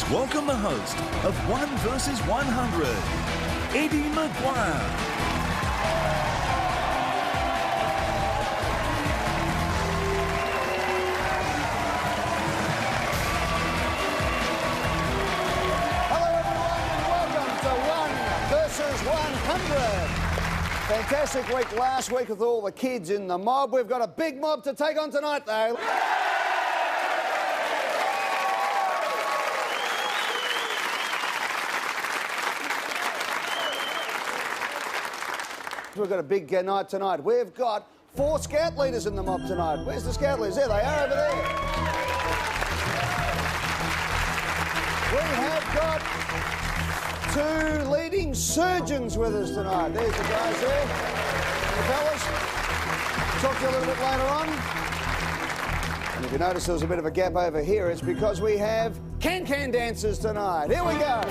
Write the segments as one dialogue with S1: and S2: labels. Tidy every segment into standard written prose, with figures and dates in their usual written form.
S1: Please welcome the host of 1 versus 100, Eddie McGuire.
S2: Fantastic week last week with all the kids in the mob. We've got a big mob to take on tonight, though. We've got a big night tonight. We've got 4 scout leaders in the mob tonight. Where's the scout leaders? There they are, over there. We have got 2 leading surgeons with us tonight. There's the guys there. The fellas. Talk to you a little bit later on. And if you notice there was a bit of a gap over here, it's because we have can-can dancers tonight. Here we go.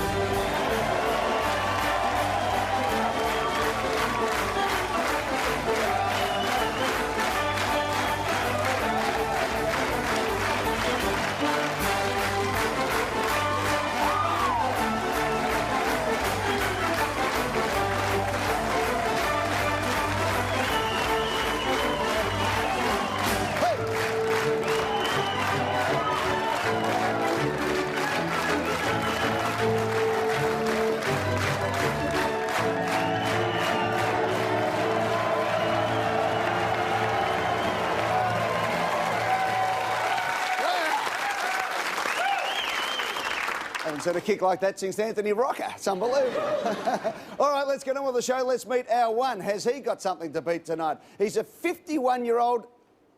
S2: Said a kick like that since Anthony Rocker. It's unbelievable. All right, let's get on with the show. Let's meet our one. Has he got something to beat tonight? He's a 51-year-old...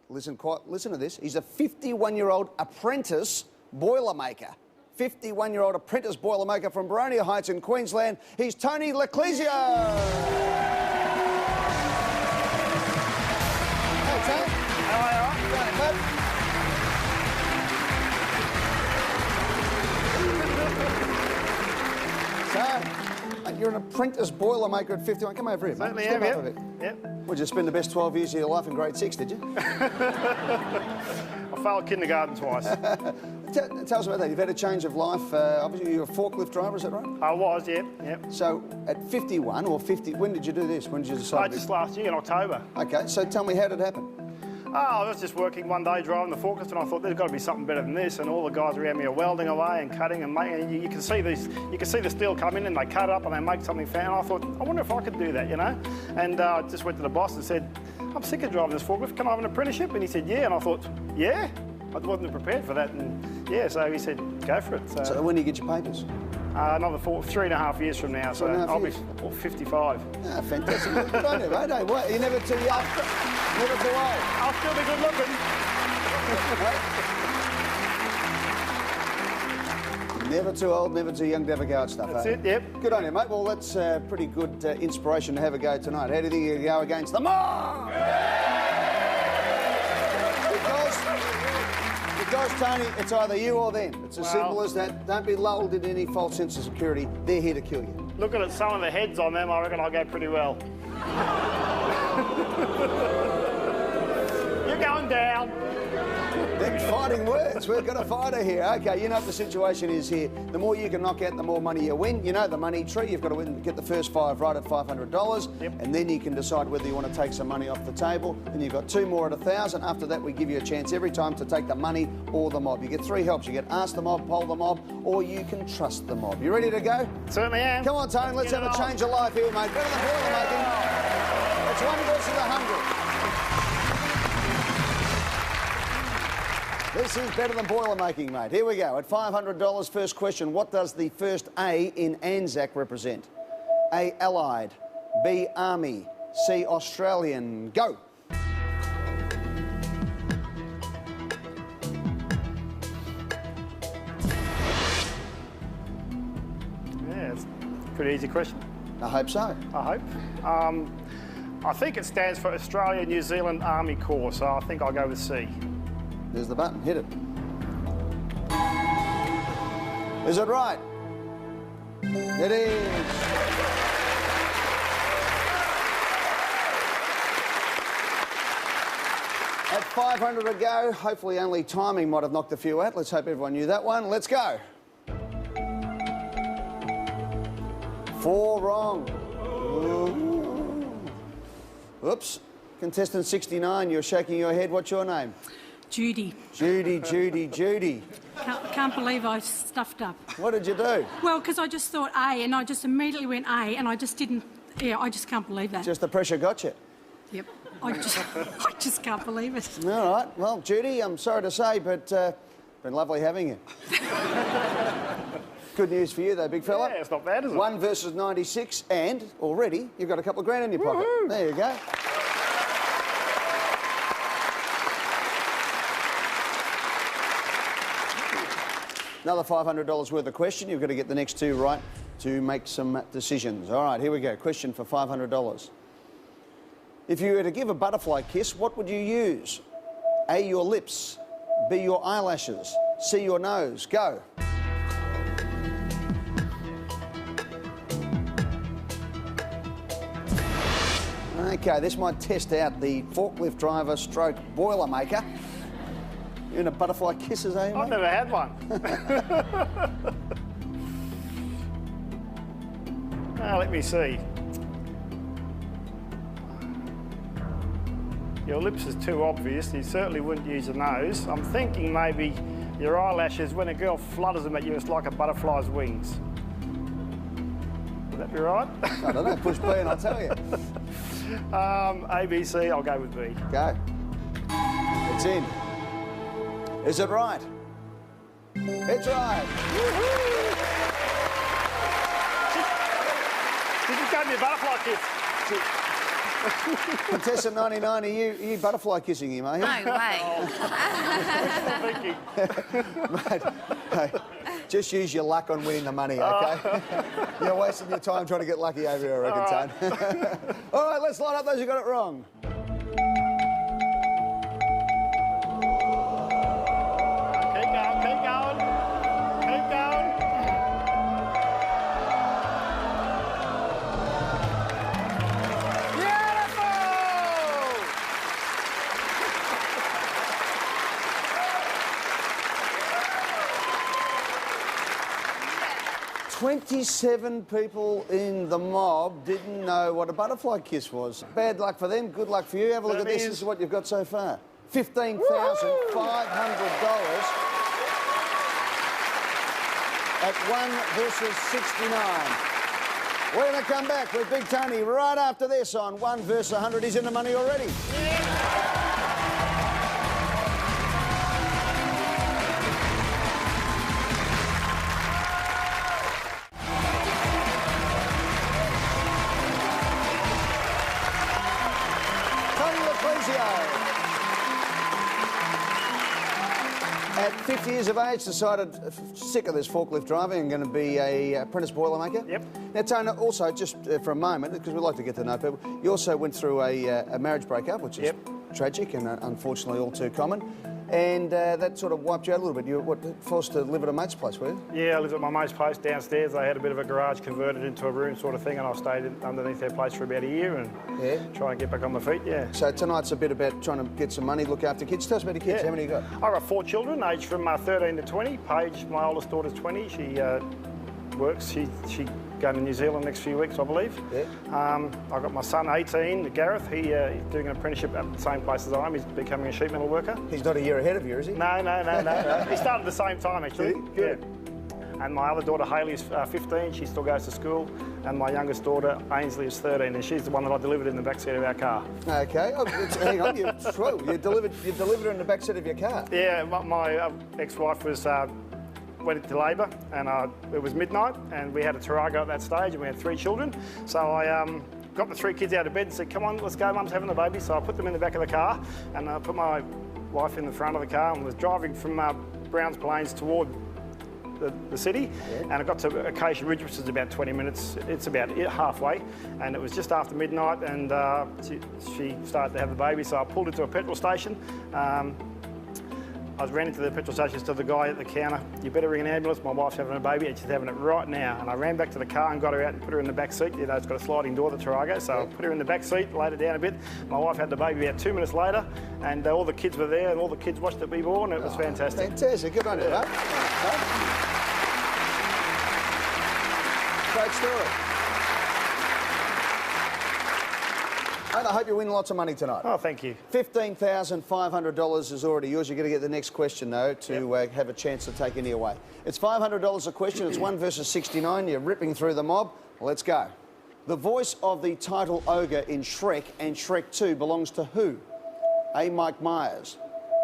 S2: Listen to this. He's a 51-year-old apprentice boilermaker. 51-year-old apprentice boilermaker from Boronia Heights in Queensland. He's Tony Leclesio. Hey, Tony.
S3: How are you?
S2: Good, mate. You're an apprentice boilermaker at 51. Come over here, mate.
S3: Certainly
S2: Step
S3: am,
S2: up a bit.
S3: Yep.
S2: Would you spend the best 12 years of your life in grade 6, did you?
S3: I failed kindergarten twice.
S2: Tell us about that. You've had a change of life. Obviously, you're a forklift driver, is that right?
S3: I was, yep.
S2: So, at 51 or 50, when did you do this? When did you decide?
S3: Just last year in October.
S2: Okay, so tell me, how did it happen?
S3: I was just working one day driving the forklift, and I thought there's got to be something better than this. And all the guys around me are welding away and cutting and making. And you can see these. You can see the steel come in, and they cut it up and they make something fancy. And I thought, I wonder if I could do that, you know. And I just went to the boss and said, I'm sick of driving this forklift. Can I have an apprenticeship? And he said, yeah. And I thought, yeah. I wasn't prepared for that, and yeah. So he said, go for it.
S2: So when do you get your papers?
S3: Another 3.5 years from now. So I'll be 55.
S2: Ah, fantastic. Good on you, mate. You're never too young. Never too old.
S3: I'll still be good looking.
S2: Never too old, never too young to have a go at stuff.
S3: That's it, yep.
S2: Good on you, mate. Well, that's pretty good inspiration to have a go tonight. How do you think you go against the mob? Because, Tony, it's either you or them. It's as simple as that. Don't be lulled into any false sense of security. They're here to kill you.
S3: Looking at some of the heads on them, I reckon I'll go pretty well. You're going down.
S2: Them fighting words. We've got a fighter here. OK, you know what the situation is here. The more you can knock out, the more money you win. You know the money tree. You've got to get the first 5 right at $500.
S3: Yep.
S2: And then you can decide whether you want to take some money off the table. Then you've got 2 more at 1,000. After that, we give you a chance every time to take the money or the mob. You get 3 helps. You get ask the mob, poll the mob, or you can trust the mob. You ready to go?
S3: Certainly am.
S2: Come on, Tony. Let's have a change of life here, mate. Better than boilermaking. It's 1 versus 100. This is better than Boilermaking, mate. Here we go. At $500, first question. What does the first A in ANZAC represent? A, Allied. B, Army. C, Australian. Go.
S3: Yeah, it's a pretty easy question.
S2: I hope so.
S3: I hope. I think it stands for Australia New Zealand Army Corps, so I think I'll go with C.
S2: There's the button. Hit it. Is it right? It is. At 500 to go, hopefully only timing might have knocked a few out. Let's hope everyone knew that one. Let's go. 4 wrong. Ooh. Oops. Contestant 69, you're shaking your head. What's your name?
S4: Judy.
S2: Judy.
S4: Can't believe I stuffed up.
S2: What did you do?
S4: Well, because I just thought A, and I just immediately went A, and I just didn't... Yeah, I just can't believe that.
S2: Just the pressure got you.
S4: Yep. I just can't believe it.
S2: All right. Well, Judy, I'm sorry to say, but been lovely having you. Good news for you, though, big fella.
S3: Yeah, it's not bad, is it?
S2: 1 versus 96, and already you've got a couple of grand in your pocket.
S3: Woo-hoo.
S2: There you go. Another $500 worth of question. You've got to get the next 2 right to make some decisions. All right, here we go. Question for $500. If you were to give a butterfly kiss, what would you use? A, your lips. B, your eyelashes. C, your nose. Go. Okay, this might test out the forklift driver stroke boiler maker. You into butterfly kisses, eh, mate?
S3: I've never had one. Now, let me see. Your lips is too obvious. You certainly wouldn't use your nose. I'm thinking maybe your eyelashes, when a girl flutters them at you, it's like a butterfly's wings. Would that be right?
S2: I don't know. Push B and I'll tell you.
S3: A, B, C, I'll go with B.
S2: Go. It's in. Is it right? It's right.
S3: You just gave me a butterfly kiss.
S2: Contestant 99, are you butterfly kissing him, are you?
S5: No way.
S2: Mate, hey, just use your luck on winning the money, OK? You're wasting your time trying to get lucky over here, I reckon, son. All right, let's line up those who got it wrong.
S3: Keep going, keep going. Keep going. Beautiful!
S2: 27 people in the mob didn't know what a butterfly kiss was. Bad luck for them, good luck for you. Have a look at this. This is what you've got so far. $15,500 at 1 versus 69. We're going to come back with Big Tony right after this on 1 versus 100. He's in the money already. At 50 years of age, decided sick of this forklift driving and going to be a apprentice boilermaker.
S3: Yep.
S2: Now, Tony, also, just for a moment, because we like to get to know people, you also went through a marriage breakup, which is tragic and unfortunately all too common. And that sort of wiped you out a little bit. You were forced to live at a mate's place, were you?
S3: Yeah, I lived at my mate's place downstairs. They had a bit of a garage converted into a room sort of thing, and I stayed underneath their place for about a year and try and get back on my feet,
S2: So tonight's a bit about trying to get some money, look after kids. Tell us about your kids. How many you got?
S3: I've got 4 children, aged from 13 to 20. Paige, my oldest daughter's 20. She works. She going to New Zealand next few weeks, I believe. I've got my son, 18, Gareth. He's doing an apprenticeship at the same place as I am. He's becoming a sheet metal worker.
S2: He's not a year ahead of you, is he?
S3: No. He started at the same time, actually.
S2: Good.
S3: Yeah. And my other daughter, Hayley, is 15. She still goes to school. And my youngest daughter, Ainsley, is 13, and she's the one that I delivered in the backseat of our car.
S2: OK. Oh, hang on. You delivered her in the backseat of your car?
S3: Yeah, my ex-wife was... went into labour, and it was midnight, and we had a Tarago at that stage, and we had 3 children. So I got the 3 kids out of bed and said, come on, let's go, Mum's having the baby. So I put them in the back of the car, and I put my wife in the front of the car and was driving from Browns Plains toward the city, and I got to Acacia Ridge, which is about 20 minutes. It's about halfway, and it was just after midnight, and she started to have the baby, so I pulled into a petrol station. I ran into the petrol station to the guy at the counter. You better ring an ambulance. My wife's having a baby and she's having it right now. And I ran back to the car and got her out and put her in the back seat. You know, it's got a sliding door, the Tarago. So I put her in the back seat, laid her down a bit. My wife had the baby about 2 minutes later, and all the kids were there, and all the kids watched it be born. It was fantastic.
S2: Fantastic. Good on you, mate. Great story. I hope you win lots of money tonight.
S3: Oh, thank you.
S2: $15,500 is already yours. You're going to get the next question, though, to have a chance to take any away. It's $500 a question. It's 1 versus 69. You're ripping through the mob. Let's go. The voice of the title ogre in Shrek and Shrek 2 belongs to who? A. Mike Myers.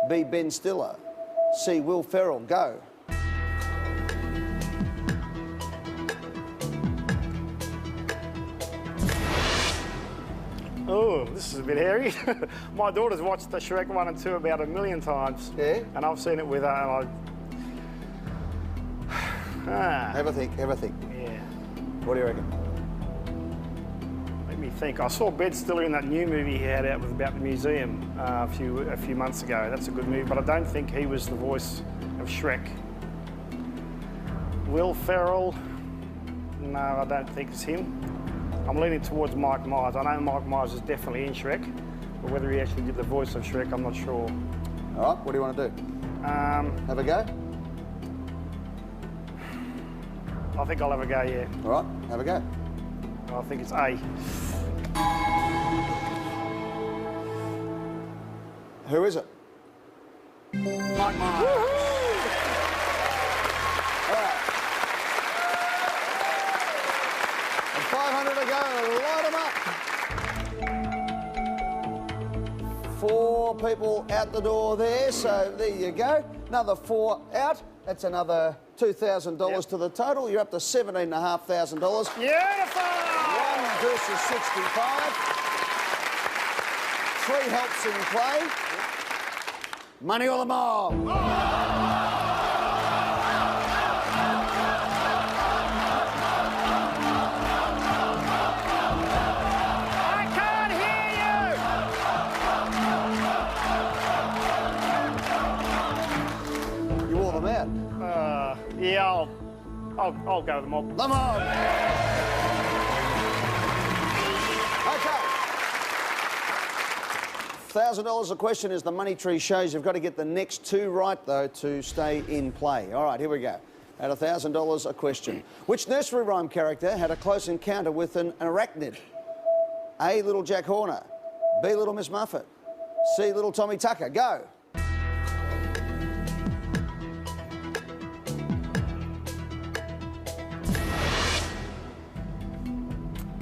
S2: B. Ben Stiller. C. Will Ferrell. Go.
S3: Oh, this is a bit hairy. My daughter's watched the Shrek 1 and 2 about 1 million times.
S2: Yeah?
S3: And I've seen it with her and
S2: Have a think, have a think.
S3: Yeah.
S2: What do you reckon?
S3: Let me think. I saw Ben Stiller in that new movie he had out with about the museum a few months ago. That's a good movie, but I don't think he was the voice of Shrek. Will Ferrell? No, I don't think it's him. I'm leaning towards Mike Myers. I know Mike Myers is definitely in Shrek, but whether he actually did the voice of Shrek, I'm not sure.
S2: All right, what do you want to do? Have a go?
S3: I think I'll have a go, yeah.
S2: All right, have a go.
S3: I think it's A.
S2: Who is it? Mike Myers. All right. And 500 to go. Light them up. 4 people out the door there, so there you go. Another 4 out. That's another $2,000 to the total. You're up to $17,500.
S3: Beautiful!
S2: 1 versus 65. 3 helps in play. Money or the mob?
S3: I can't hear
S2: You wore them out.
S3: you! Yeah, I'll go with the mob.
S2: The mob. Okay. $1,000 a question as the money tree shows. You've got to get the next 2 right, though, to stay in play. All right, here we go. At $1,000 a question. Which nursery rhyme character had a close encounter with an arachnid? A. Little Jack Horner. B. Little Miss Muffet. C. Little Tommy Tucker. Go.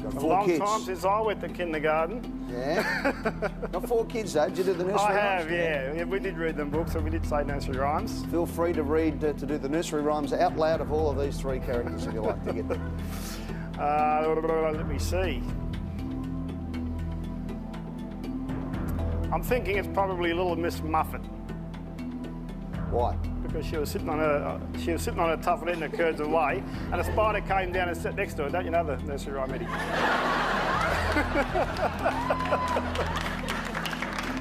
S2: Got
S3: A
S2: 4
S3: long
S2: kids.
S3: time since I went to kindergarten.
S2: Yeah. Got 4 kids, though. Did you do the nursery
S3: I
S2: rhymes?
S3: have, yeah. We did read them books, and we did say nursery rhymes.
S2: Feel free to read, to do the nursery rhymes out loud of all of these 3 characters if you like to get them.
S3: Let me see. I'm thinking it's probably Little Miss Muffet
S2: Why?
S3: because she was sitting on her tuffet eating her curds away, and a spider came down and sat next to her. Don't you know the nursery rhyme, Eddie?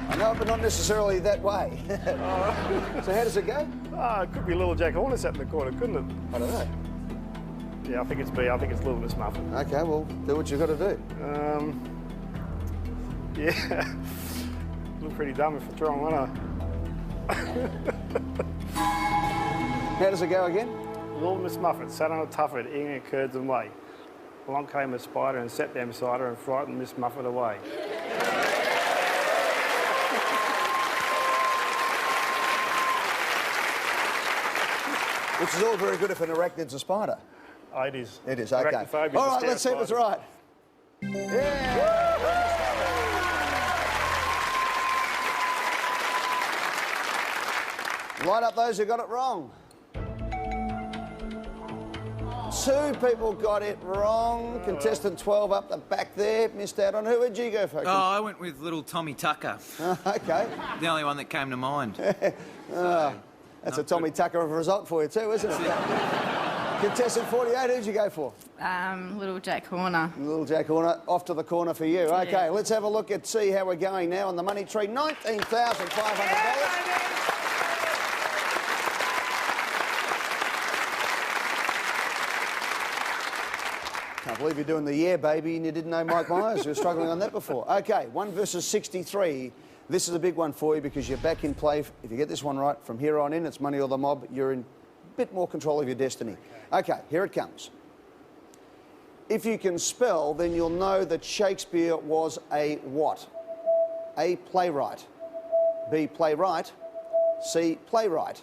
S2: I know, but not necessarily that way. So how does it go?
S3: It could be Little Jack Horner sat in the corner, couldn't it?
S2: I don't know.
S3: Yeah, I think it's B. I think it's Little Miss Muffet.
S2: Okay, well, do what you've got to do.
S3: Yeah. Look pretty dumb if it's wrong, won't
S2: How does it go again?
S3: Little Miss Muffet sat on a tuffet eating her curds and whey. Along came a spider and sat down beside her and frightened Miss Muffet away.
S2: Which is all very good if an arachnid's a spider.
S3: Oh, it is.
S2: It is, okay.
S3: Arachnophobia is
S2: All
S3: a
S2: right, let's see if it's right. Yeah! Light up those who got it wrong. 2 people got it wrong. Contestant 12 up the back there. Missed out on who? Where'd you go for?
S5: Oh, I went with Little Tommy Tucker.
S2: Okay.
S5: The only one that came to mind.
S2: That's a Tommy Tucker of a result for you too, isn't it? Contestant 48, who'd you go for?
S6: Little Jack Horner.
S2: Little Jack Horner, off to the corner for you. Okay,
S6: Yeah.
S2: let's have a look at see how we're going now on the money tree. $19,500. Can't believe you're doing the yeah, baby, and you didn't know Mike Myers. You were struggling on that before. Okay, 1 versus 63. This is a big one for you because you're back in play. If you get this one right, from here on in, it's money or the mob. You're in a bit more control of your destiny. Okay, here it comes. If you can spell, then you'll know that Shakespeare was a what? A, playwright. B, playwright. C, playwright.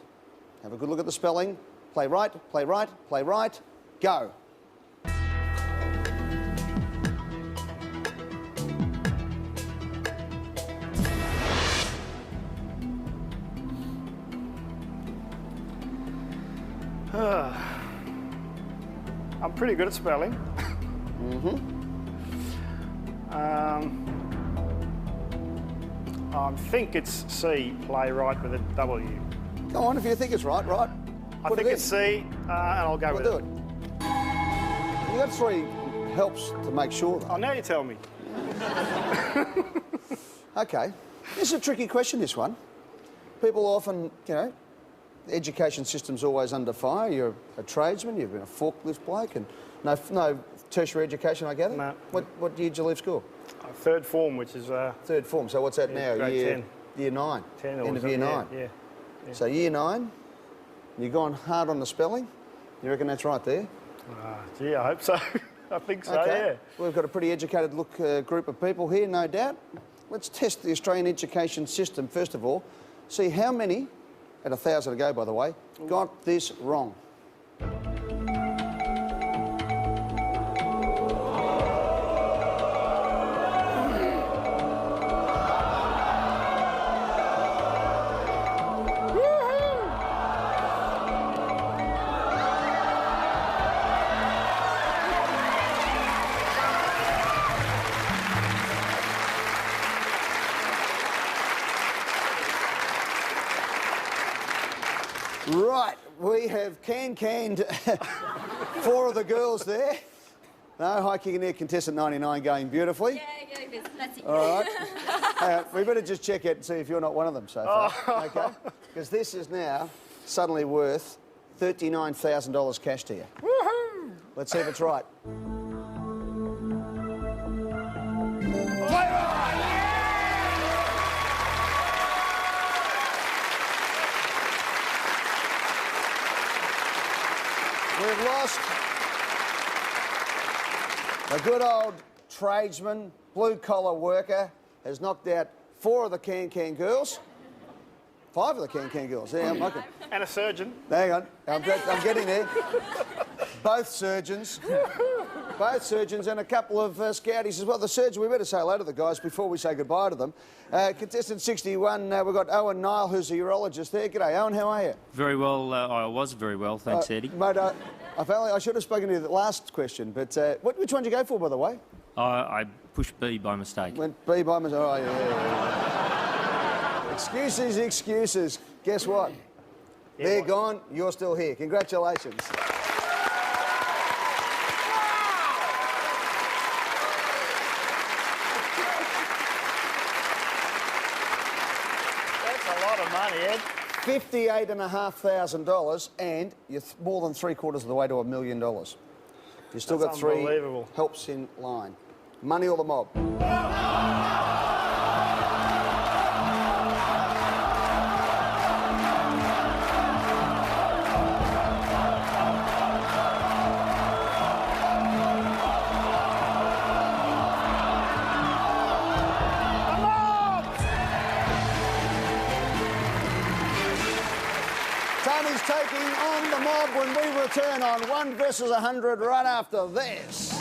S2: Have a good look at the spelling. Playwright, playwright, playwright. Go.
S3: I'm pretty good at spelling. I think it's C, playwright with a W.
S2: Go on, if you think it's right.
S3: I think it's C, and I'll go with
S2: We'll
S3: it.
S2: do it. You got 3 helps to make sure, though.
S3: Oh, now you tell me.
S2: Okay. This is a tricky question, this one. People often, you know, the education system's always under fire. You're a tradesman, you've been a forklift bloke, and no tertiary education, I gather?
S3: No.
S2: What year did you leave school?
S3: Third form, which is...
S2: Third form. So what's that now?
S3: grade 10.
S2: Year 9.
S3: 10
S2: End of
S3: or
S2: year
S3: something,
S2: 9.
S3: Yeah.
S2: So year 9, you've gone hard on the spelling. You reckon that's right there?
S3: Gee, I hope so. I think so,
S2: Okay.
S3: yeah.
S2: We've got a pretty educated group of people here, no doubt. Let's test the Australian education system, first of all. See how many, at 1,000 to go, by the way, got this wrong. Right, we have canned 4 of the girls there. No, high kick in there, contestant 99 going beautifully.
S6: Yeah, that's it.
S2: All right. We better just check it and see if you're not one of them so far. Okay? Because this is now suddenly worth $39,000 cash to you.
S3: Woohoo!
S2: Let's see if it's right. We've lost a good old tradesman, blue-collar worker, has knocked out 4 of the can girls. 5 of the can girls. Yeah, I'm okay.
S3: And a surgeon.
S2: Hang on, I'm getting there. Both surgeons. Both surgeons and a couple of scouties as well. The surgeon, we better say hello to the guys before we say goodbye to them. Contestant 61, we've got Owen Nile, who's a urologist there. G'day, Owen, how are you?
S7: Very well, I was very well, thanks, Eddie.
S2: Mate, I should have spoken to you the last question, but which one did you go for, by the way?
S7: I pushed B by mistake.
S2: Went B by mistake. Oh, yeah. Excuses. Guess what? They're gone, you're still here. Congratulations.
S3: Money, Ed.
S2: $58,500, and you're more than 3/4 of the way to $1 million. You've still got 3 helps in line. Money or the mob? Tony's taking on the mob when we return on 1 versus 100 right after this.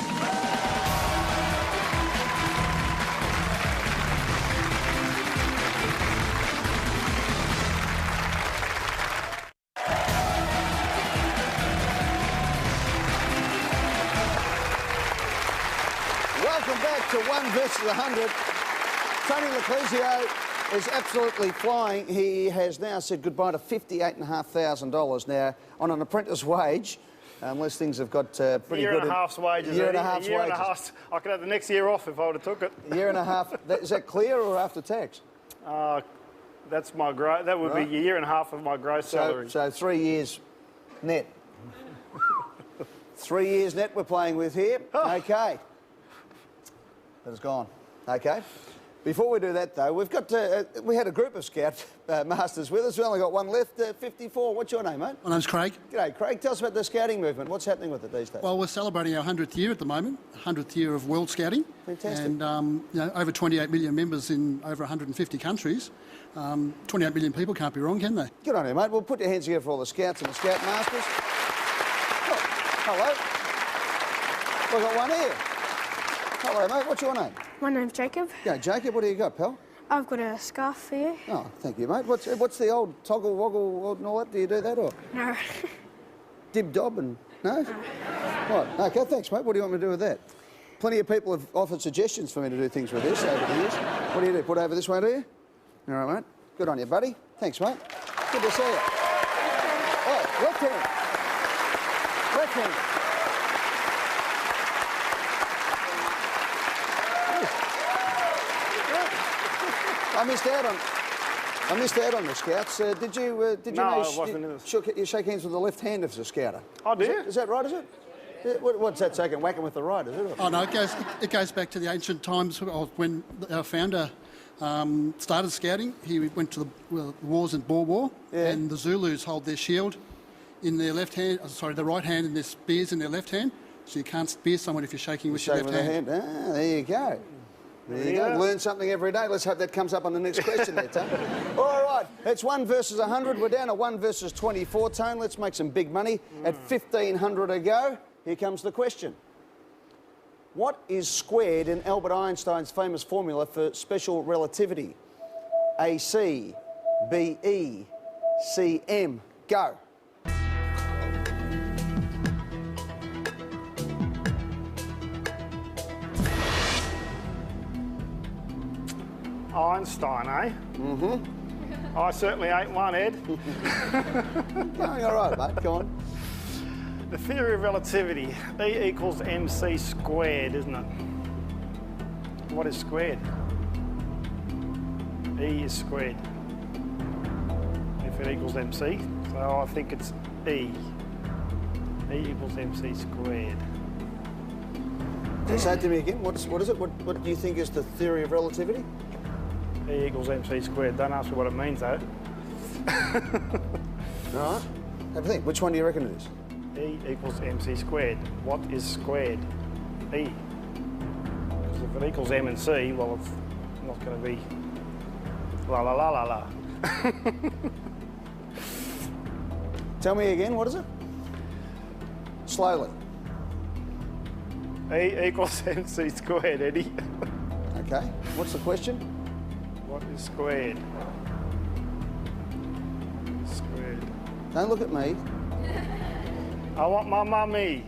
S2: Welcome back to 1 versus 100. Tony Leclisio is absolutely flying. He has now said goodbye to $58,500 now on an apprentice wage, unless things have got pretty
S3: year
S2: good.
S3: And a half's wages.
S2: Year and a
S3: Eddie.
S2: half's
S3: A year and a
S2: wages.
S3: half. I could have the next year off if I would have took it.
S2: Year and a half. Is that clear or after tax?
S3: That's my gross. That would
S2: Right.
S3: be a year and a half of my gross salary.
S2: So 3 years net. 3 years net we're playing with here. Okay. But it's gone. Okay. Before we do that, though, we've got we had a group of Scout masters with us. We've only got one left, 54. What's your name, mate?
S8: My name's Craig.
S2: G'day, Craig. Tell us about the Scouting movement. What's happening with it these days?
S8: Well, we're celebrating our 100th year at the moment, 100th year of World Scouting.
S2: Fantastic.
S8: And, over 28 million members in over 150 countries. 28 million people can't be wrong, can they?
S2: Good on you, mate. Well, put your hands together for all the Scouts and the Scout masters. Oh, hello. We've got one here. Hello, mate. What's your name?
S9: My name's Jacob.
S2: Yeah, Jacob. What do you got, pal?
S9: I've got a scarf for you.
S2: Oh, thank you, mate. What's the old toggle woggle and all that? Do you do that or
S9: No.
S2: dib dob and no? Right. Okay. Thanks, mate. What do you want me to do with that? Plenty of people have offered suggestions for me to do things with this over the years. What do you do? Put over this way, do you? All right, mate. Good on you, buddy. Thanks, mate. Good to see you. Oh, left hand. Left hand. I missed out on the Scouts. Did you?
S3: No, I wasn't in this.
S2: You shake hands with the left hand as a Scouter.
S3: Oh, do you?
S2: Is that right? Is it? Yeah, what's that? So I can whack him with the right, is it?
S8: Oh, no, it goes back to the ancient times of when our founder started scouting. He went to the wars in Boer War, and the Zulus hold their shield in their left hand, the right hand, and their spears in their left hand. So you can't spear someone if you're shaking with your left hand.
S2: Ah, there you go. There you go. Learn something every day. Let's hope that comes up on the next question there, Tone. All right, it's 1 versus 100. We're down to 1 versus 24, Tone. Let's make some big money. At 1,500 to go, here comes the question. What is squared in Albert Einstein's famous formula for special relativity? AC, BE, CM. Go.
S3: Einstein, eh? Mm-hmm. I certainly ain't one, Ed.
S2: Going all right, mate. Go on.
S3: The theory of relativity, E equals mc squared, isn't it? What is squared? E is squared. If it equals mc, so I think it's E. E equals mc squared.
S2: Just say it to me again. What is it? What do you think is the theory of relativity?
S3: E equals mc squared. Don't ask me what it means, though.
S2: All right. Have a think. Which one do you reckon it is?
S3: E equals mc squared. What is squared? E. Because if it equals m and c, well, it's not going to be la la la la la.
S2: Tell me again. What is it? Slowly.
S3: E equals mc squared, Eddie.
S2: Okay. What's the question?
S3: What is squared? Squared.
S2: Don't look at me.
S3: I want my mummy.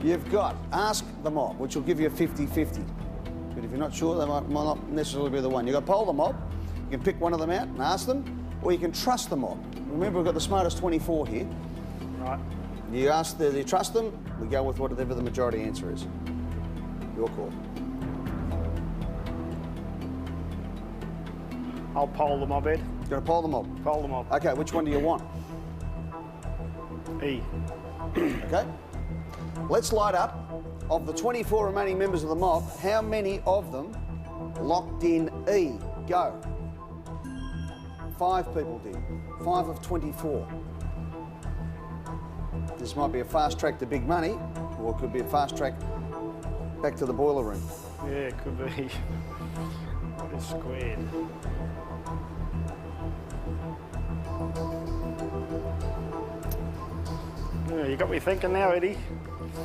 S2: You've got ask the mob, which will give you a 50-50. But if you're not sure, they might not necessarily be the one. You've got poll the mob. You can pick one of them out and ask them, or you can trust the mob. Remember, we've got the smartest 24 here.
S3: Right.
S2: You ask, do you trust them? We go with whatever the majority answer is. Your call.
S3: I'll poll the mob, Ed.
S2: You're going to poll the mob?
S3: Poll the mob.
S2: Okay, which one do you want?
S3: E.
S2: Okay. Let's light up. Of the 24 remaining members of the mob, how many of them locked in E? Go. 5 people did. 5 of 24. This might be a fast track to big money, or it could be a fast track back to the boiler room.
S3: Yeah, it could be. What is squared? Yeah, you got me thinking now, Eddie.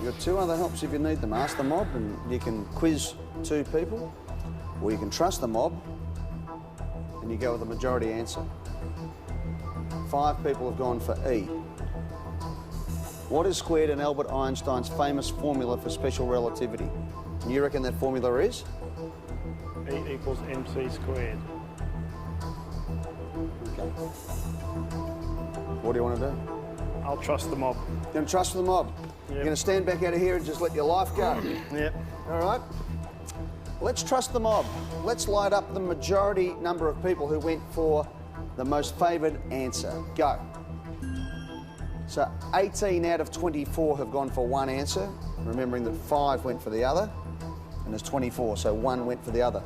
S2: You've got 2 other helps if you need them. Ask the mob and you can quiz 2 people, or you can trust the mob and you go with the majority answer. 5 people have gone for E. What is squared in Albert Einstein's famous formula for special relativity? And you reckon that formula is?
S3: E equals mc squared.
S2: Okay. What do you want to do?
S3: I'll trust the mob.
S2: You're going to trust the mob?
S3: Yep.
S2: You're going to stand back out of here and just let your life go?
S3: Yep.
S2: All right. Let's trust the mob. Let's light up the majority number of people who went for the most favoured answer. Go. So 18 out of 24 have gone for one answer, remembering that 5 went for the other. and there's 24, so one went for the other.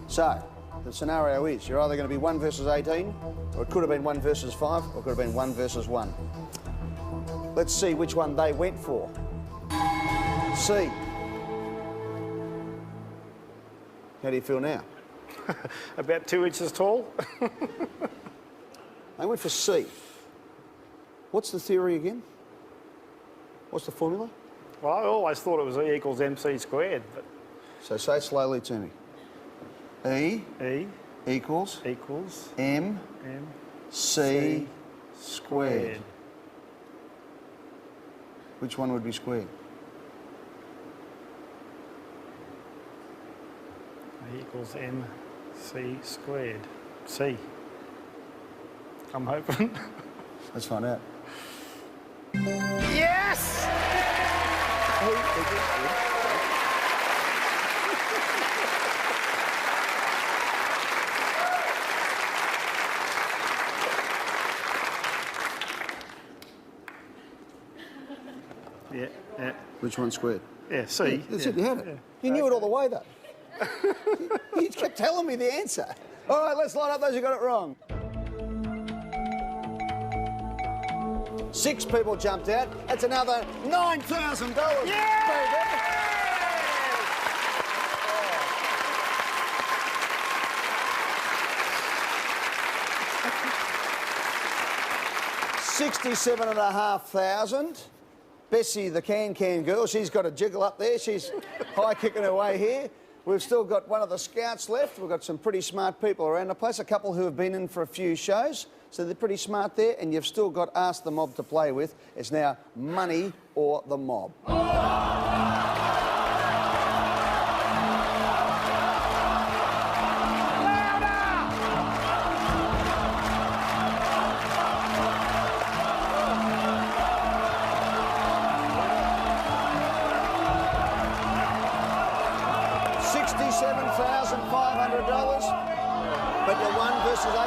S2: So, the scenario is, you're either going to be 1 versus 18, or it could have been 1 versus 5, or it could have been 1 versus 1. Let's see which one they went for. C. How do you feel now?
S3: About 2 inches tall.
S2: They went for C. What's the theory again? What's the formula?
S3: Well, I always thought it was E equals MC squared, but...
S2: So say it slowly to me. E equals M C squared. Which one would be squared?
S3: E equals MC squared. C. I'm hoping.
S2: Let's find out.
S3: Yes! Yeah.
S2: Which one's squared?
S3: Yeah, C.
S2: That's it, you had it. You knew it all the way, though. You kept telling me the answer. All right, let's line up those who got it wrong. 6 people jumped out. That's another $9,000. Yeah! $67,500. Bessie, the can girl, she's got a jiggle up there. She's high kicking her way here. We've still got one of the scouts left. We've got some pretty smart people around the place, a couple who have been in for a few shows. So they're pretty smart there, and you've still got Ask the Mob to play with. It's now money or the mob. $67,500, but you're 1 versus 18.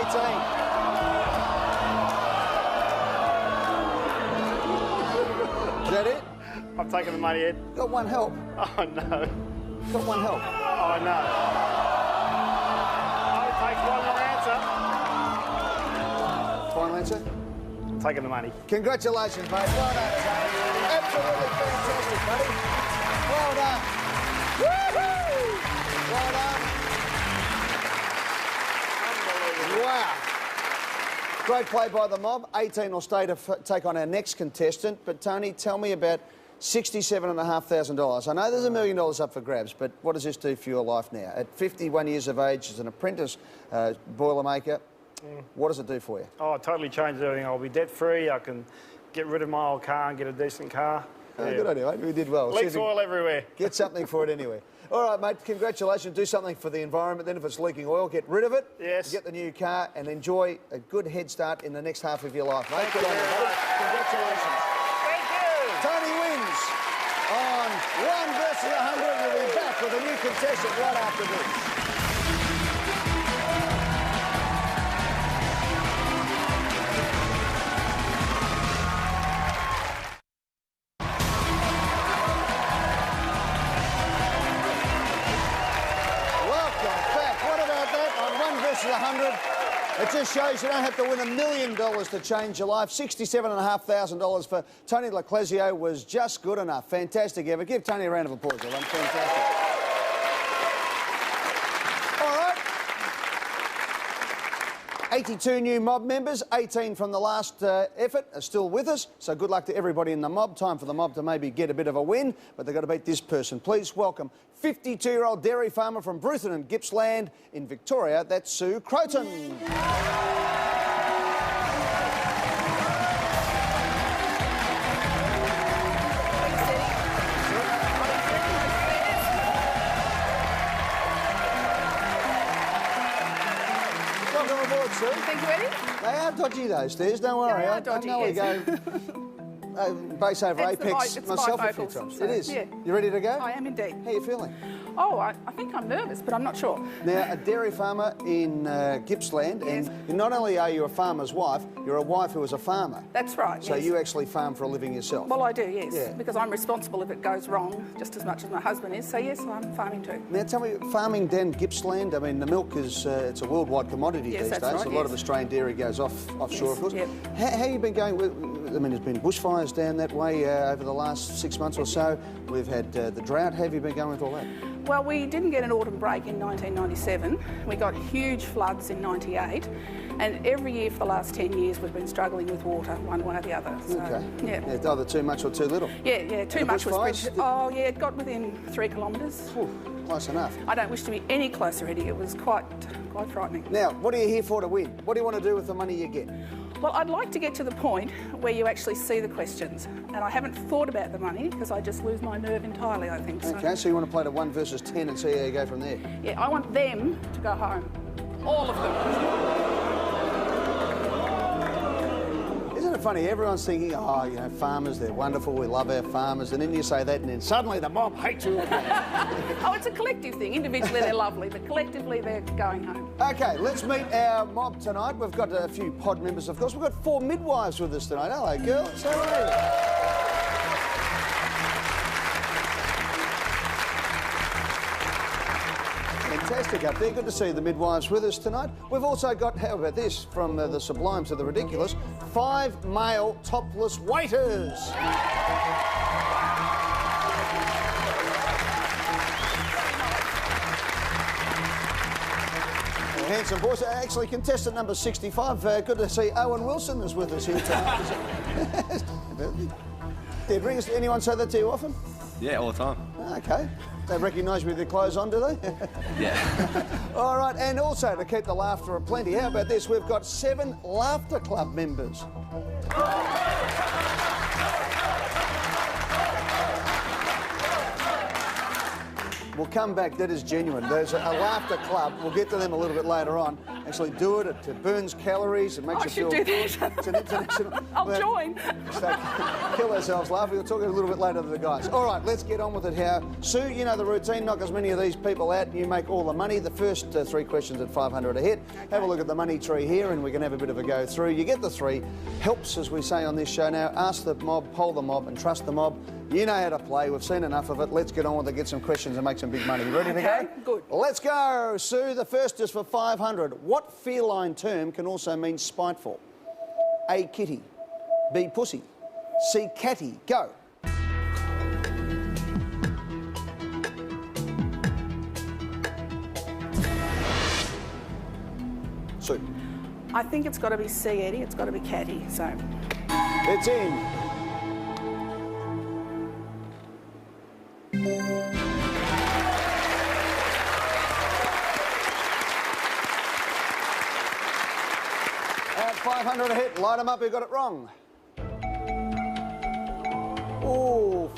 S2: Is that it?
S3: I'm taking the money, Ed.
S2: Got one help.
S3: Oh, no.
S2: Got one help.
S3: Oh, no. I'll take one more answer.
S2: Final answer?
S3: I'm taking the money.
S2: Congratulations, mate. Well done, Tony. Absolutely fantastic, buddy. Well done. Woohoo! Well done. Unbelievable. Wow. Great play by the mob. 18 will stay to take on our next contestant. But, Tony, tell me about $67,500. I know there's $1 million up for grabs, but what does this do for your life now? At 51 years of age, as an apprentice boilermaker, what does it do for you?
S3: Oh, it totally changed everything. I'll be debt-free. I can get rid of my old car and get a decent car.
S2: Oh, good idea, mate. We did well.
S3: Leaks oil everywhere.
S2: Get something for it anyway. All right, mate, congratulations. Do something for the environment. Then if it's leaking oil, get rid of it.
S3: Yes.
S2: Get the new car and enjoy a good head start in the next half of your life, mate.
S3: Thank you very much.
S2: Congratulations.
S3: Thank you.
S2: Tony wins on 1 versus 100. We'll be back with a new contestant right after this. It just shows you don't have to win $1 million to change your life. $67,500 for Tony Leclésio was just good enough. Fantastic effort. Give Tony a round of applause, everyone. Fantastic. All right. 82 new mob members, 18 from the last effort are still with us. So good luck to everybody in the mob. Time for the mob to maybe get a bit of a win, but they've got to beat this person. Please welcome 52-year-old dairy farmer from Bruthen and Gippsland in Victoria. That's Sue Croton. Welcome aboard, Sue.
S6: Thank you, Eddie.
S2: They are dodgy, those stairs. Don't worry.
S6: They are
S2: I
S6: dodgy,
S2: know we
S6: yes.
S2: go base over
S6: It's
S2: apex
S6: it's
S2: myself a few
S6: bifocals,
S2: times.
S6: so,
S2: It is.
S6: yeah.
S2: You ready to go?
S6: I am indeed.
S2: How are you feeling?
S10: Oh, I think I'm nervous, but I'm not sure.
S2: Now, a dairy farmer in Gippsland,
S10: Yes.
S2: and not only are you a farmer's wife, you're a wife who is a farmer.
S10: That's right,
S2: So
S10: yes.
S2: you actually farm for a living yourself?
S10: Well, I do, yes,
S2: Yeah.
S10: because I'm responsible if it goes wrong, just as much as my husband is. So, yes, I'm farming too.
S2: Now, tell me, farming down Gippsland, I mean, the milk is it's a worldwide commodity
S10: Yes,
S2: these
S10: that's
S2: days.
S10: right,
S2: A lot
S10: yes.
S2: of Australian dairy goes offshore,
S10: Yes,
S2: of course.
S10: yep.
S2: How you been going with, I mean, there's been bushfires down that way over the last 6 months or so. We've had the drought. How have you been going with all that?
S10: Well, we didn't get an autumn break in 1997. We got huge floods in 98. And every year for the last 10 years, we've been struggling with water one way or the other. So,
S2: Okay.
S10: Yeah.
S2: It's either too much or too little.
S10: Yeah, too
S2: the
S10: much was
S2: bushfires?
S10: bridged. Oh, yeah, it got within 3 kilometres.
S2: Whew, close enough.
S10: I don't wish to be any closer, Eddie. It was quite frightening.
S2: Now, what are you here for to win? What do you want to do with the money you get?
S10: Well, I'd like to get to the point where you actually see the questions. And I haven't thought about the money because I just lose my nerve entirely, I think. So.
S2: Okay, so you want to play to 1 versus 10 and see how you go from there?
S10: Yeah, I want them to go home. All of them.
S2: Isn't it funny? Everyone's thinking, oh, you know, farmers, they're wonderful, we love our farmers, and then you say that, and then suddenly the mob hates you.
S10: Oh, it's a collective thing. Individually, they're lovely, but collectively, they're going home.
S2: Okay, let's meet our mob tonight. We've got a few pod members, of course. We've got 4 midwives with us tonight. Hello, girls. How are you? Fantastic up there. Good to see the midwives with us tonight. We've also got, how about this, from the sublime to the ridiculous, 5 male topless waiters. Handsome boys. Actually, contestant number 65. Good to see Owen Wilson is with us here tonight. Did anyone say that to you often?
S11: Yeah, all the time.
S2: Okay. They recognise me with their clothes on, do they?
S11: Yeah.
S2: All right, and also to keep the laughter aplenty, how about this? We've got 7 Laughter Club members. We'll come back, that is genuine. There's a laughter club, we'll get to them a little bit later on. Actually do it, it burns calories, it makes you feel good. It's an international...
S10: I'll join.
S2: So, kill ourselves laughing. We'll talk a little bit later to the guys. All right, let's get on with it. How Sue, you know the routine. Knock as many of these people out and you make all the money. The first 3 questions at 500 a hit. Okay. Have a look at the money tree here and we can have a bit of a go through. You get the 3. Helps, as we say on this show now. Ask the mob, poll the mob and trust the mob. You know how to play. We've seen enough of it. Let's get on with it, get some questions and make some big money. You ready to go?
S10: Good.
S2: Let's go, Sue. The first is for 500. What feline term can also mean spiteful? A, kitty. B, pussy. C, catty. Go. Sue.
S10: I think it's got to be C, Eddie. It's got to be catty, so...
S2: It's in. At 500 a hit, light them up, you got it wrong. Oh,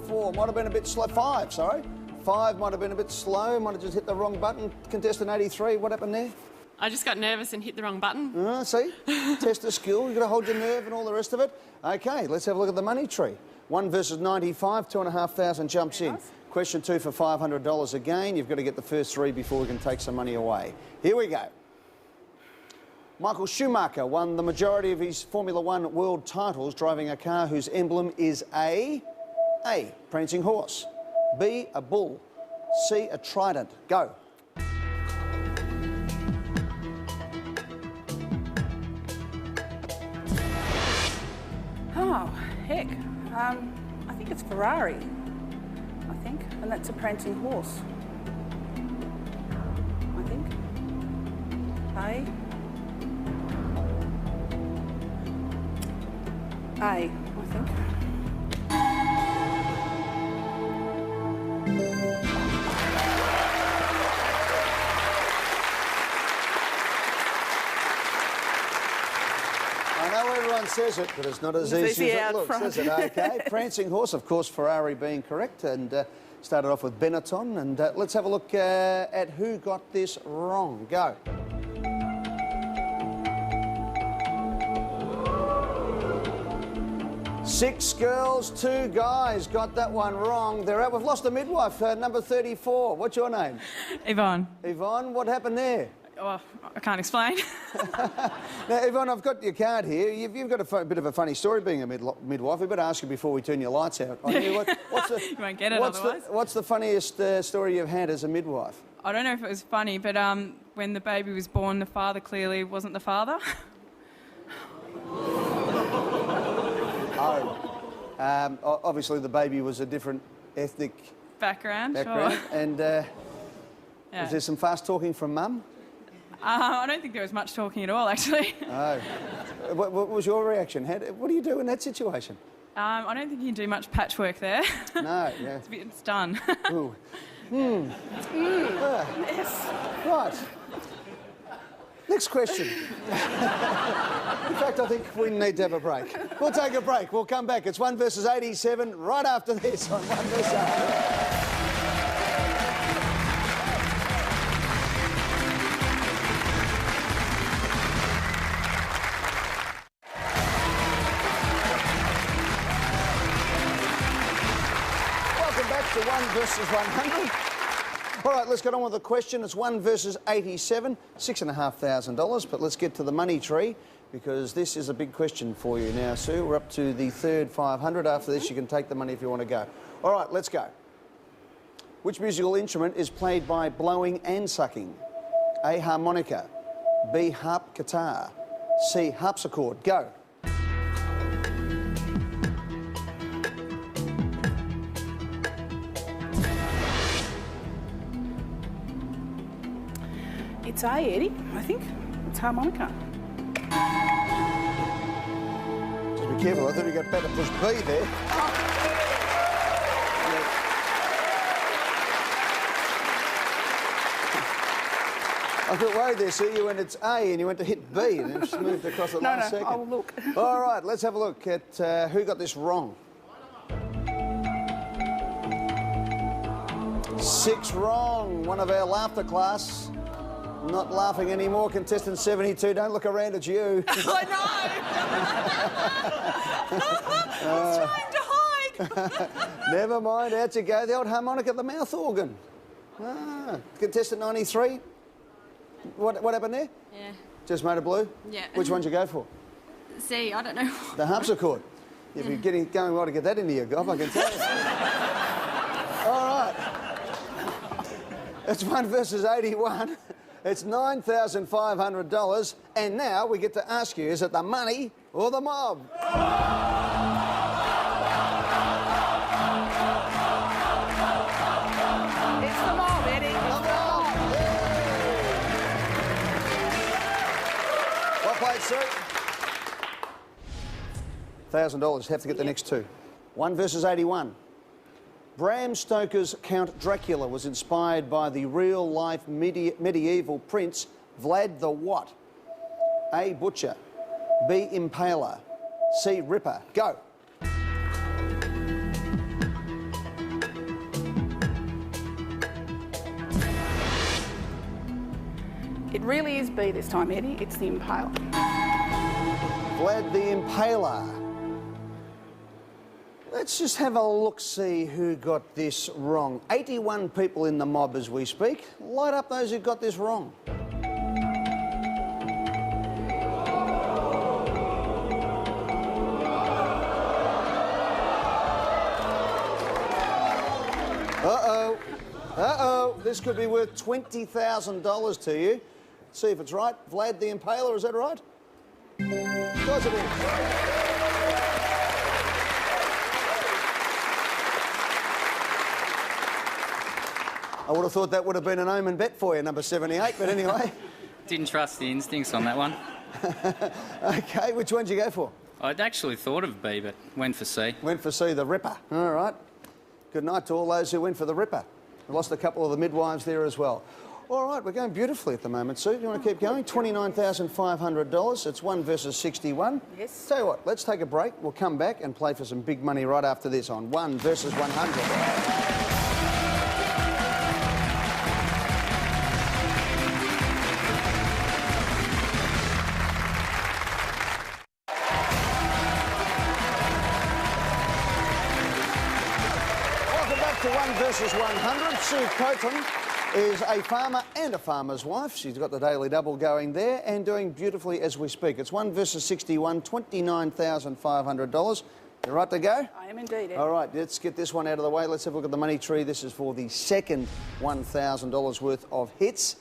S2: 4. Might have been a bit slow. 5, sorry. 5 might have been a bit slow, might have just hit the wrong button. Contestant 83, what happened there?
S12: I just got nervous and hit the wrong button.
S2: See? Test the skill, you've got to hold your nerve and all the rest of it. OK, let's have a look at the money tree. 1 versus 95, 2,500 jumps in. Nice. Question 2 for $500 again. You've got to get the first 3 before we can take some money away. Here we go. Michael Schumacher won the majority of his Formula 1 world titles driving a car whose emblem is A, prancing horse, B, a bull, C, a trident. Go.
S10: Oh, heck. I think it's Ferrari. I think. And that's a prancing horse. I think. A, I think.
S2: I know everyone says it, but it's not as easy as it looks, is it? OK. Prancing horse, of course, Ferrari being correct, and started off with Benetton. And let's have a look at who got this wrong. Go. 6 girls, 2 guys got that one wrong. They're out. We've lost a midwife, number 34. What's your name?
S6: Yvonne.
S2: Yvonne, what happened there?
S6: Oh, I can't explain.
S2: Now, Yvonne, I've got your card here. You've got a bit of a funny story being a midwife. We better ask you before we turn your lights out.
S6: You won't get it otherwise.
S2: What's the funniest story you've had as a midwife?
S6: I don't know if it was funny, but when the baby was born, the father clearly wasn't the father.
S2: Obviously the baby was a different ethnic
S6: background.
S2: Sure. And
S6: Yeah.
S2: was there some fast talking from Mum?
S6: I don't think there was much talking at all, actually.
S2: Oh. What was your reaction? What do you do in that situation?
S6: I don't think you can do much patchwork there.
S2: No, yeah.
S6: It's done.
S2: Ooh. Yes. Right. Next question. In fact, I think we need to have a break. We'll take a break. We'll come back. It's 1 versus 87 right after this on 1 versus 100. To 1 versus 100. All right, let's get on with the question. It's 1 versus 87, $6,500. But let's get to the money tree because this is a big question for you now, Sue. We're up to the third 500. After this, you can take the money if you want to go. All right, let's go. Which musical instrument is played by blowing and sucking? A, harmonica. B, harp guitar. C, harpsichord. Go.
S10: It's A, Eddie, I think. It's harmonica.
S2: Just be careful, I thought you got better push B there. I got worried there, see, you went it's A and you went to hit B and then just moved across at the last second.
S10: I'll look.
S2: All right, let's have a look at who got this wrong. 6 wrong. One of our laughter class. Not laughing anymore. Contestant 72, don't look around, it's you.
S6: I know! I was trying to hide.
S2: Never mind, out you go. The old harmonica, the mouth organ. Contestant 93. What happened there?
S12: Yeah.
S2: Just made a blue?
S12: Yeah.
S2: Which one did you go for?
S12: C, I don't know.
S2: The harpsichord. You'd be going well to get that into your gob, I can tell you. All right. It's 1 versus 81. It's $9,500. And now we get to ask you, is it the money or the mob?
S10: It's the mob, Eddie. It's the mob.
S2: Well played, Sue. $1,000. Have to get the next two. 1 versus 81. Bram Stoker's Count Dracula was inspired by the real-life medieval prince Vlad the what? A, Butcher. B, Impaler. C, Ripper. Go.
S10: It really is B this time, Eddie. It's the Impaler.
S2: Vlad the Impaler. Let's just have a look-see who got this wrong. 81 people in the mob as we speak. Light up those who got this wrong. Uh-oh. Uh-oh. This could be worth $20,000 to you. See if it's right. Vlad the Impaler, is that right? Of course it is. I would have thought that would have been an omen bet for you, number 78, but anyway.
S13: Didn't trust the instincts on that one.
S2: OK, which one did you go for?
S13: I'd actually thought of B, but went for C.
S2: Went for C, the Ripper. All right. Good night to all those who went for the Ripper. We lost a couple of the midwives there as well. All right, we're going beautifully at the moment, Sue. Do you want to keep going? $29,500. It's 1 versus 61.
S10: Yes.
S2: Tell you what, let's take a break. We'll come back and play for some big money right after this on 1 versus 100. versus 100. Sue Coton is a farmer and a farmer's wife. She's got the daily double going there and doing beautifully as we speak. It's 1 versus 61, $29,500. You right to go?
S10: I am indeed, Ed.
S2: All right, let's get this one out of the way. Let's have a look at the money tree. This is for the second $1,000 worth of hits.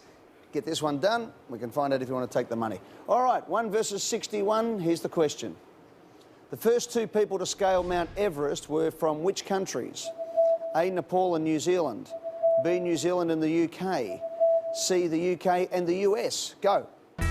S2: Get this one done. We can find out if you want to take the money. All right, 1 versus 61. Here's the question. The first two people to scale Mount Everest were from which countries? A, Nepal and New Zealand. B, New Zealand and the UK. C, the UK and the US. Go.
S10: I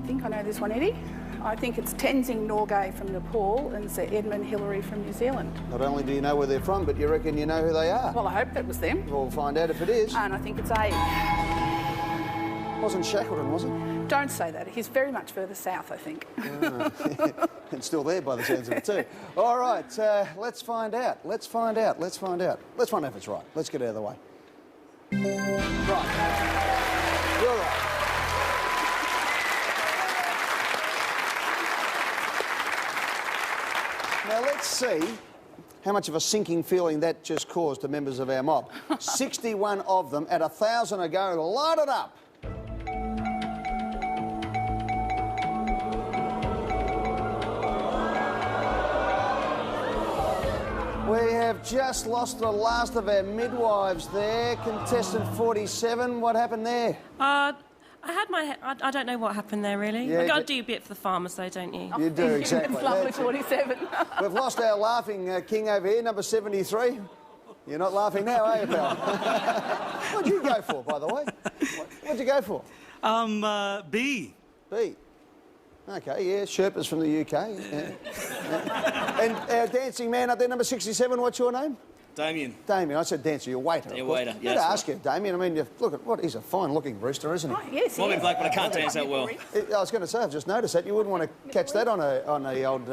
S10: think I know this one, Eddie. I think it's Tenzing Norgay from Nepal and Sir Edmund Hillary from New Zealand.
S2: Not only do you know where they're from, but you reckon you know who they are.
S10: Well, I hope that was them.
S2: We'll find out if it is.
S10: And I think it's A.
S2: Wasn't Shackleton, was it?
S10: Don't say that. He's very much further south, I think.
S2: And still there by the sounds of it too. All right, let's find out. Let's find out. Let's find out. Let's find out if it's right. Let's get it out of the way. Right. You're right. Now let's see how much of a sinking feeling that just caused to members of our mob. 61 of them at 1,000 a go. Light it up. We have just lost the last of our midwives there. Contestant 47, what happened there?
S14: I had my... I don't know what happened there, really.
S2: Yeah,
S14: You've got to do a bit for the farmers, though, don't you?
S2: You do, exactly.
S10: It's lovely, 47.
S2: We've lost our laughing king over here, number 73. You're not laughing now, are you, pal? What'd you go for, by the way? What'd you go for?
S15: B.
S2: B. OK, yeah, Sherpa's from the UK. Yeah. And our dancing man up there, number 67, what's your name?
S15: Damien.
S2: Damien, I said dancer, you're waiter.
S15: Yeah, waiter.
S2: Yeah, I'd ask you, Damien. I mean, look at what, he's a fine-looking rooster, isn't he?
S10: Oh, yes,
S15: Might be black, but I can't dance that well.
S2: I was going to say, I've just noticed that. You wouldn't want to catch that on a old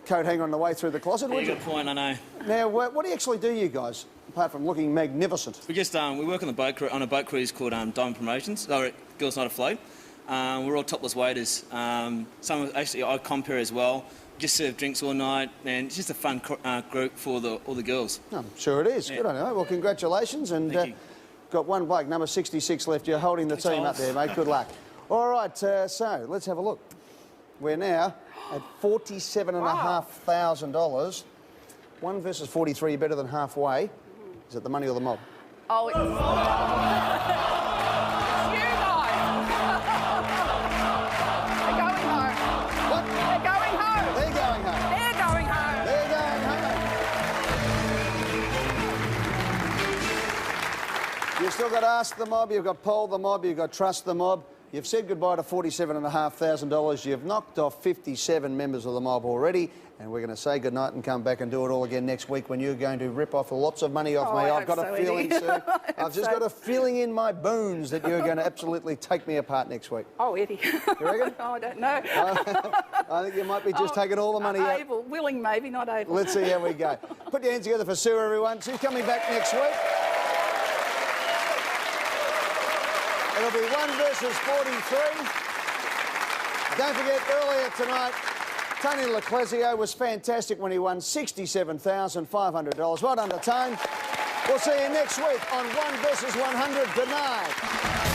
S2: coat hanger on the way through the closet, would you?
S15: Good point, I know.
S2: Now, what do you actually do, you guys, apart from looking magnificent?
S15: We just we work on the boat on a boat cruise called Diamond Promotions, or Girls Night Afloat. We're all topless waiters. Some actually I compare as well. Just serve drinks all night, and it's just a fun group for all the girls.
S2: I'm sure it is. Yeah. Good on you. Well, congratulations, and got one bloke, number 66 left. You're holding the team up there, mate. Good luck. All right, so let's have a look. We're now at $47,500. 1 versus 43, better than halfway. Is it the money or the mob?
S10: Oh, it's you guys. They're going home.
S2: What?
S10: They're going home.
S2: They're going home.
S10: They're going home.
S2: They're going home. You've still got ask the mob, you've got poll the mob, you've got trust the mob. You've said goodbye to $47,500. You've knocked off 57 members of the mob already, and we're going to say goodnight and come back and do it all again next week when you're going to rip off lots of money off me. I've got a feeling, Sue. I've just got a feeling in my bones that you're going to absolutely take me apart next week.
S10: Oh, Eddie.
S2: You reckon?
S10: Oh, I don't know.
S2: I think you might be just taking all the money out.
S10: Able, willing maybe, not able.
S2: Let's see how we go. Put your hands together for Sue, everyone. Sue's coming back next week. It'll be 1 versus 43. Don't forget, earlier tonight, Tony Leclésio was fantastic when he won $67,500. Well done to Tone. We'll see you next week on 1 versus 100. Good night.